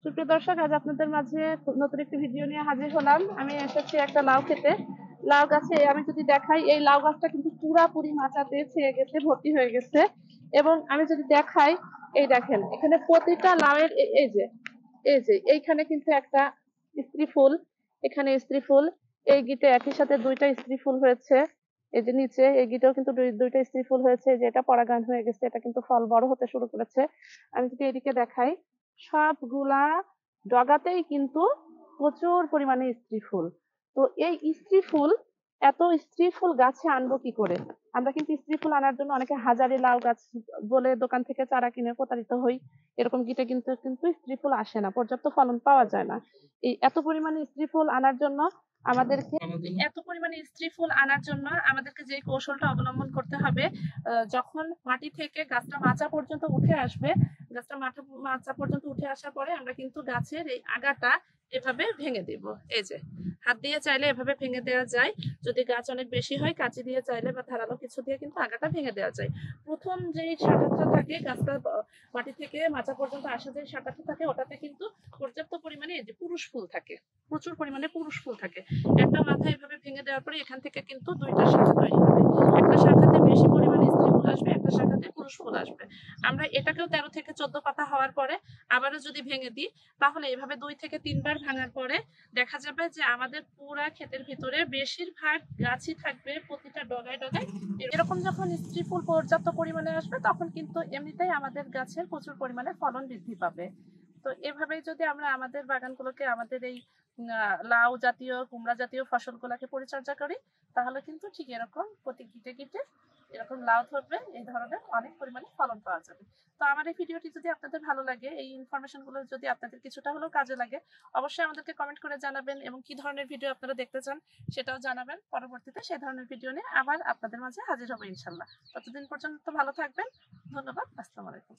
সুপ্রিয় দর্শক, আজ আপনাদের মাঝে নতুন একটি ভিডিও নিয়ে হাজির হলাম। আমি এসেছি একটা লাউ খেতে। লাউ গাছে আমি যদি দেখাই, এই লাউ গাছটা কিন্তু পুরাপুরি মাচাতে ছেয়ে গেছে, ভর্তি হয়ে গেছে। এবং আমি যদি দেখাই, এই দেখেন এখানে প্রতিটা লাউয়ের এই যে এইখানে কিন্তু একটা স্ত্রী ফুল, এখানে স্ত্রী ফুল, এই গিটে একই সাথে দুইটা স্ত্রী ফুল হয়েছে। এই যে নিচে এই গিটেও কিন্তু দুইটা স্ত্রী ফুল হয়েছে, যেটা পরাগায়ন হয়ে গেছে, এটা কিন্তু ফল বড় হতে শুরু করেছে। আমি যদি এদিকে দেখাই, সবগুলা ডগাতেই কিন্তু প্রচুর পরিমাণে স্ত্রী ফুল। তো এই স্ত্রী ফুল, এত স্ত্রী ফুল গাছে আনবো কি করে? আমরা কিন্তু স্ত্রী ফুল আনার জন্য অনেকে হাজারি লাউ গাছ বলে দোকান থেকে চারা কিনে প্রতারিত হই। এরকম গিটে কিন্তু কিন্তু স্ত্রী ফুল আসে না, পর্যাপ্ত ফলন পাওয়া যায় না। এই এত পরিমাণে স্ত্রী ফুল আনার জন্য আমাদেরকে যে কৌশলটা অবলম্বন করতে হবে, যখন মাটি থেকে গাছটা মাচা পর্যন্ত উঠে আসবে, গাছটা মাচা পর্যন্ত উঠে আসার পরে আমরা কিন্তু গাছের এই আগাটা এভাবে ভেঙে দিব। এই যে হাত দিয়ে চাইলে এভাবে ভেঙে দেওয়া যায়, যদি গাছ অনেক বেশি হয় কাঁচি দিয়ে চাইলে বা ধারালো কিছু দিয়ে কিন্তু আগাটা ভেঙে দেওয়া যায়। প্রথম যে শাখাটা থাকে গাছটা মাটি থেকে মাচা পর্যন্ত আসা যে শাখাটা থাকে, ওটাতে কিন্তু পর্যাপ্ত পরিমাণে এই যে পুরুষ ফুল থাকে, প্রচুর পরিমাণে পুরুষ ফুল থাকে। একটা মাথা এভাবে ভেঙে দেওয়ার পরে এখান থেকে কিন্তু দুইটা শাখা তৈরি হবে। একটা শাখাতে বেশি পরিমাণে স্ত্রী ফুল আসবে, একটা শাখাতে পুরুষ ফুল আসবে। আমরা এটাকেও 13 থেকে 14 পাতা হওয়ার পরে আবারও যদি ভেঙে দিই, তাহলে এভাবে 2 থেকে 3 বার ভাঙার পরে দেখা যাবে যে আমাদের পুরা ক্ষেতের ভিতরে বেশিরভাগ গাছই থাকবে প্রতিটা ডগায় ডগায়। এরকম যখন স্ত্রী ফুল পর্যাপ্ত পরিমাণে আসবে, তখন কিন্তু এমনিতেই আমাদের গাছের প্রচুর পরিমাণে ফলন বৃদ্ধি পাবে। তো এভাবেই যদি আমরা আমাদের বাগানগুলোকে, আমাদের এই লাউ জাতীয়, কুমড়া জাতীয় ফসলগুলোকে পরিচর্যা করি, তাহলে কিন্তু ঠিক এরকম প্রতি গিটে গিটে এরকম লাউ ধরবে, এই ধরনের অনেক পরিমাণে ফলন পাওয়া যাবে। তো আমার এই ভিডিওটি যদি আপনাদের ভালো লাগে, এই ইনফরমেশন গুলো যদি আপনাদের কিছুটা হলেও কাজে লাগে, অবশ্যই আমাদেরকে কমেন্ট করে জানাবেন, এবং কি ধরনের ভিডিও আপনারা দেখতে চান সেটাও জানাবেন। পরবর্তীতে সেই ধরনের ভিডিও নিয়ে আবার আপনাদের মাঝে হাজির হবো ইনশাল্লাহ। ততদিন পর্যন্ত ভালো থাকবেন। ধন্যবাদ। আসসালামু আলাইকুম।